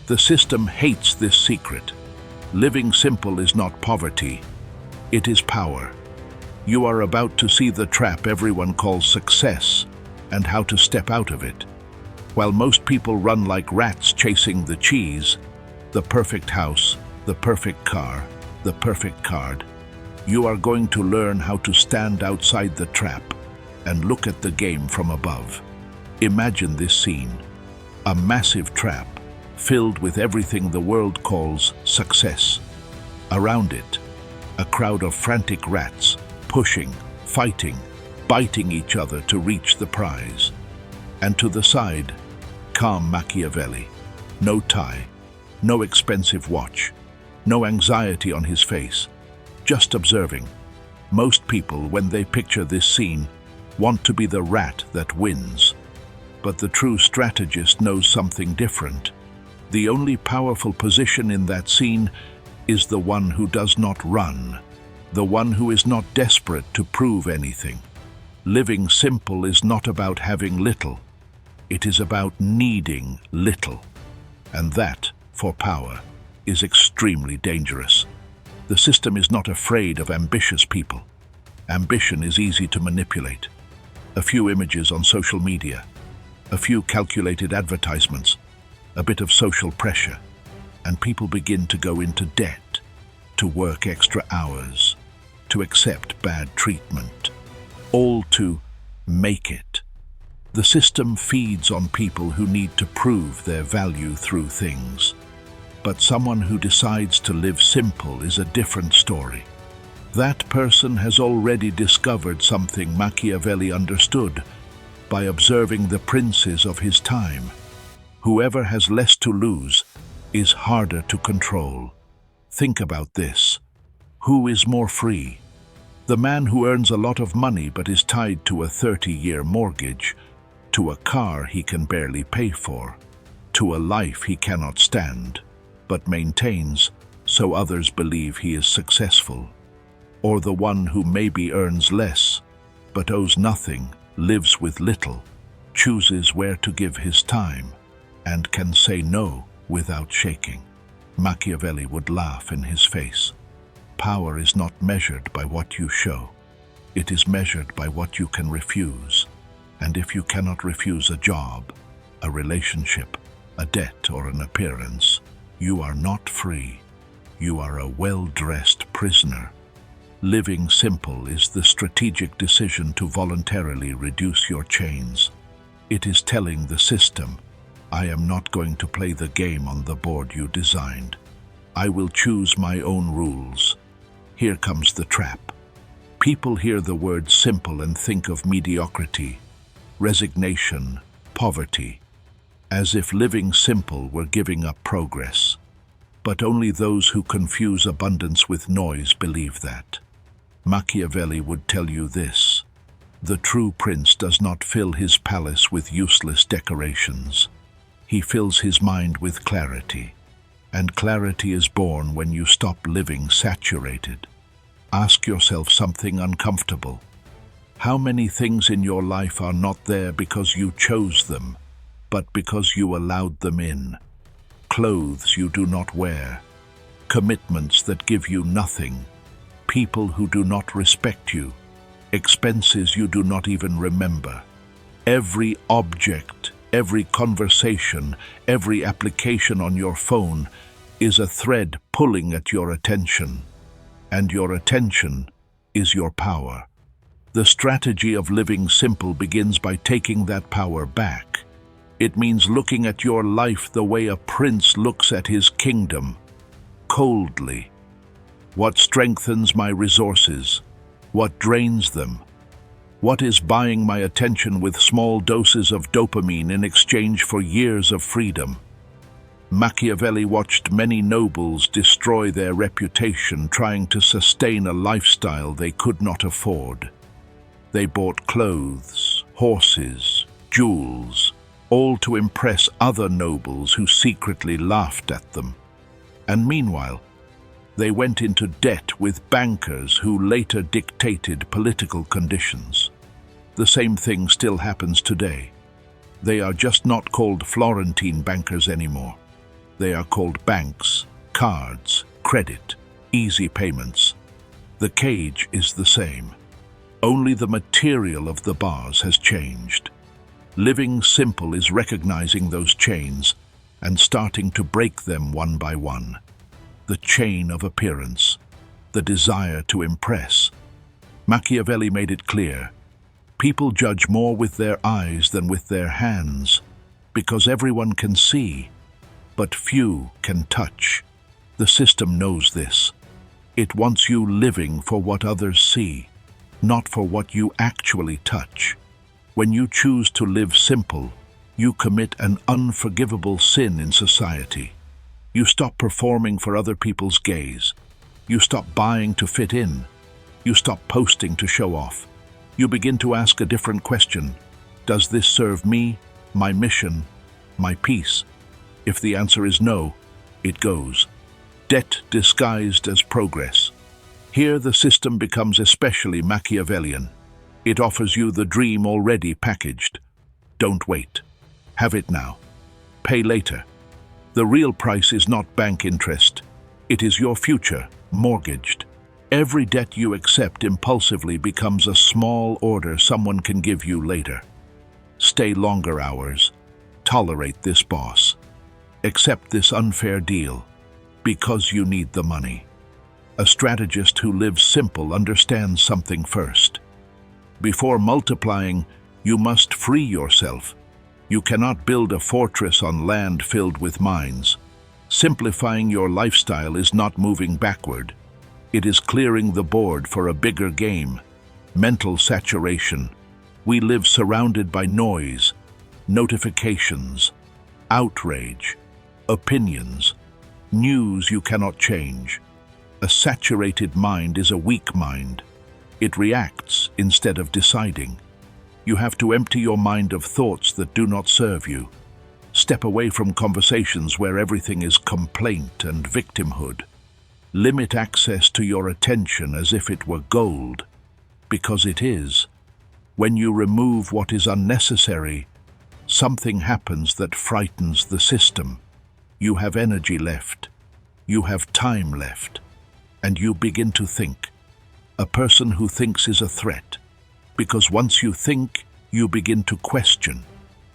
The system hates this secret. Living simple is not poverty, it is power. You are about to see the trap everyone calls success and how to step out of it. While most people run like rats chasing the cheese, the perfect house, the perfect car, the perfect card, you are going to learn how to stand outside the trap and look at the game from above. Imagine this scene: a massive trap filled with everything the world calls success. Around it, a crowd of frantic rats, pushing, fighting, biting each other to reach the prize. And to the side, calm Machiavelli. No tie, no expensive watch, no anxiety on his face, just observing. Most people, when they picture this scene, want to be the rat that wins. But the true strategist knows something different. The only powerful position in that scene is the one who does not run, the one who is not desperate to prove anything. Living simple is not about having little. It is about needing little. And that, for power, is extremely dangerous. The system is not afraid of ambitious people. Ambition is easy to manipulate. A few images on social media, a few calculated advertisements, a bit of social pressure, and people begin to go into debt, to work extra hours, to accept bad treatment, all to make it. The system feeds on people who need to prove their value through things. But someone who decides to live simple is a different story. That person has already discovered something Machiavelli understood by observing the princes of his time. Whoever has less to lose is harder to control. Think about this. Who is more free? The man who earns a lot of money but is tied to a 30-year mortgage, to a car he can barely pay for, to a life he cannot stand, but maintains so others believe he is successful. Or the one who maybe earns less, but owes nothing, lives with little, chooses where to give his time, and can say no without shaking. Machiavelli would laugh in his face. Power is not measured by what you show. It is measured by what you can refuse. And if you cannot refuse a job, a relationship, a debt, or an appearance, you are not free. You are a well-dressed prisoner. Living simple is the strategic decision to voluntarily reduce your chains. It is telling the system, I am not going to play the game on the board you designed. I will choose my own rules. Here comes the trap. People hear the word simple and think of mediocrity, resignation, poverty, as if living simple were giving up progress. But only those who confuse abundance with noise believe that. Machiavelli would tell you this: the true prince does not fill his palace with useless decorations. He fills his mind with clarity, and clarity is born when you stop living saturated. Ask yourself something uncomfortable. How many things in your life are not there because you chose them, but because you allowed them in? Clothes you do not wear, commitments that give you nothing, people who do not respect you, expenses you do not even remember. Every object, every conversation, every application on your phone is a thread pulling at your attention, and your attention is your power. The strategy of living simple begins by taking that power back. It means looking at your life the way a prince looks at his kingdom, coldly. What strengthens my resources? What drains them? What is buying my attention with small doses of dopamine in exchange for years of freedom? Machiavelli watched many nobles destroy their reputation trying to sustain a lifestyle they could not afford. They bought clothes, horses, jewels, all to impress other nobles who secretly laughed at them. And meanwhile, they went into debt with bankers who later dictated political conditions. The same thing still happens today. They are just not called Florentine bankers anymore. They are called banks, cards, credit, easy payments. The cage is the same. Only the material of the bars has changed. Living simple is recognizing those chains and starting to break them one by one. The chain of appearance, the desire to impress. Machiavelli made it clear. People judge more with their eyes than with their hands, because everyone can see, but few can touch. The system knows this. It wants you living for what others see, not for what you actually touch. When you choose to live simple, you commit an unforgivable sin in society. You stop performing for other people's gaze. You stop buying to fit in. You stop posting to show off. You begin to ask a different question. Does this serve me, my mission, my peace? If the answer is no, it goes. Debt disguised as progress. Here the system becomes especially Machiavellian. It offers you the dream already packaged. Don't wait. Have it now. Pay later. The real price is not bank interest. It is your future, mortgaged. Every debt you accept impulsively becomes a small order someone can give you later. Stay longer hours. Tolerate this boss. Accept this unfair deal, because you need the money. A strategist who lives simple understands something first. Before multiplying, you must free yourself. You cannot build a fortress on land filled with mines. Simplifying your lifestyle is not moving backward. It is clearing the board for a bigger game. Mental saturation. We live surrounded by noise, notifications, outrage, opinions, news you cannot change. A saturated mind is a weak mind. It reacts instead of deciding. You have to empty your mind of thoughts that do not serve you. Step away from conversations where everything is complaint and victimhood. Limit access to your attention as if it were gold, because it is. When you remove what is unnecessary, something happens that frightens the system. You have energy left. You have time left. And you begin to think. A person who thinks is a threat, because once you think, you begin to question.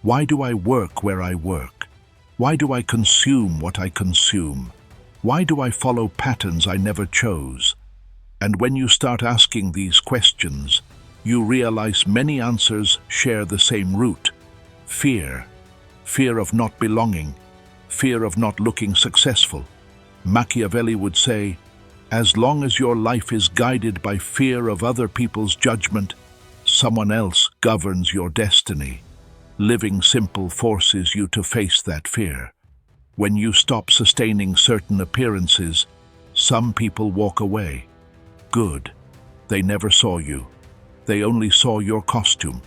Why do I work where I work? Why do I consume what I consume? Why do I follow patterns I never chose? And when you start asking these questions, you realize many answers share the same root. Fear. Fear of not belonging. Fear of not looking successful. Machiavelli would say, as long as your life is guided by fear of other people's judgment, someone else governs your destiny. Living simple forces you to face that fear. When you stop sustaining certain appearances, some people walk away. Good. They never saw you. They only saw your costume.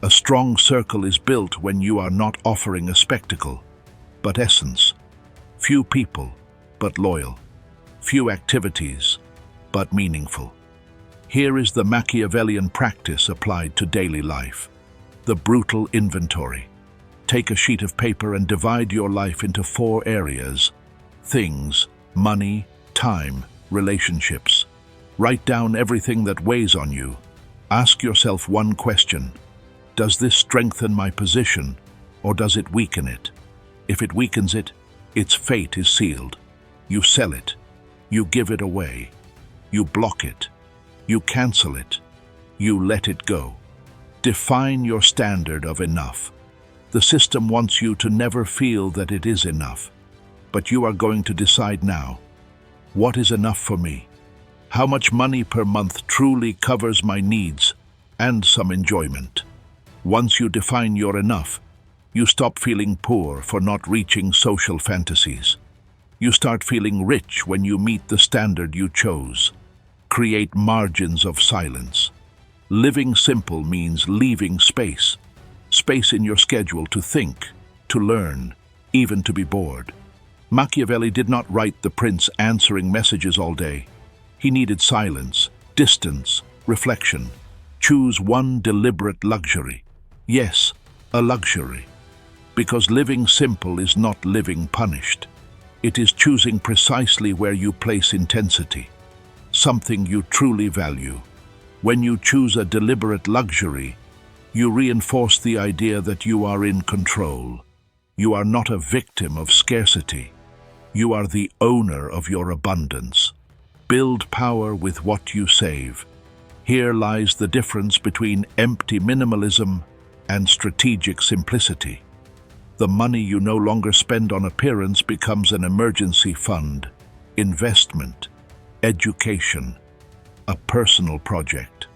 A strong circle is built when you are not offering a spectacle, but essence. Few people, but loyal. Few activities, but meaningful. Here is the Machiavellian practice applied to daily life. The brutal inventory. Take a sheet of paper and divide your life into 4 areas: things, money, time, relationships. Write down everything that weighs on you. Ask yourself one question. Does this strengthen my position, or does it weaken it? If it weakens it, its fate is sealed. You sell it. You give it away. You block it. You cancel it. You let it go. Define your standard of enough. The system wants you to never feel that it is enough. But you are going to decide now. What is enough for me? How much money per month truly covers my needs and some enjoyment? Once you define your enough, you stop feeling poor for not reaching social fantasies. You start feeling rich when you meet the standard you chose. Create margins of silence. Living simple means leaving space. Space in your schedule to think, to learn, even to be bored. Machiavelli did not write the prince answering messages all day. He needed silence, distance, reflection. Choose one deliberate luxury. Yes, a luxury. Because living simple is not living punished. It is choosing precisely where you place intensity, something you truly value. When you choose a deliberate luxury, you reinforce the idea that you are in control. You are not a victim of scarcity. You are the owner of your abundance. Build power with what you save. Here lies the difference between empty minimalism and strategic simplicity. The money you no longer spend on appearance becomes an emergency fund, investment, education, a personal project.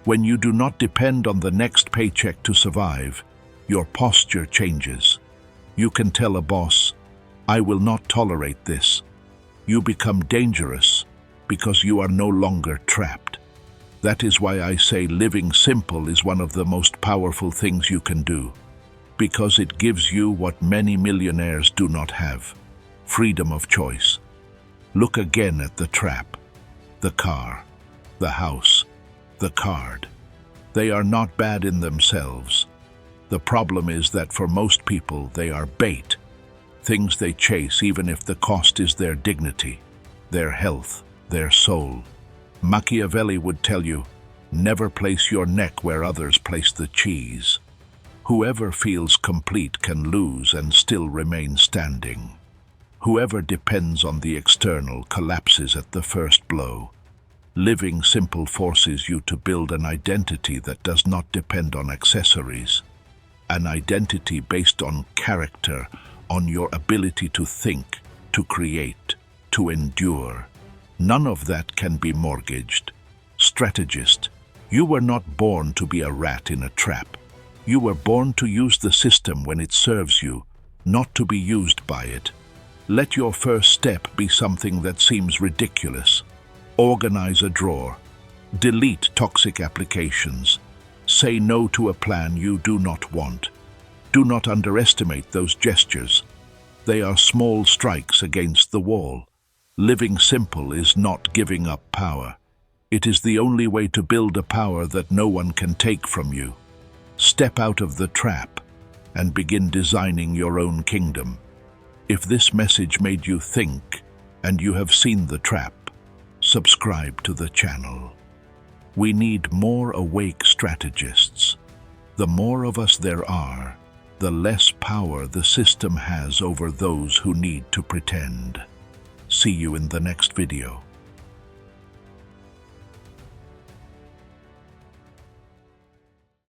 When you do not depend on the next paycheck to survive, your posture changes. You can tell a boss, "I will not tolerate this." You become dangerous because you are no longer trapped. That is why I say living simple is one of the most powerful things you can do, because it gives you what many millionaires do not have: freedom of choice. Look again at the trap, the car, the house, the card. They are not bad in themselves. The problem is that for most people they are bait, things they chase even if the cost is their dignity, their health, their soul. Machiavelli would tell you, never place your neck where others place the cheese. Whoever feels complete can lose and still remain standing. Whoever depends on the external collapses at the first blow. Living simple forces you to build an identity that does not depend on accessories. An identity based on character, on your ability to think, to create, to endure. None of that can be mortgaged. Strategist, you were not born to be a rat in a trap. You were born to use the system when it serves you, not to be used by it. Let your first step be something that seems ridiculous. Organize a drawer. Delete toxic applications. Say no to a plan you do not want. Do not underestimate those gestures. They are small strikes against the wall. Living simple is not giving up power. It is the only way to build a power that no one can take from you. Step out of the trap and begin designing your own kingdom. If this message made you think and you have seen the trap, subscribe to the channel. We need more awake strategists. The more of us there are, the less power the system has over those who need to pretend. See you in the next video.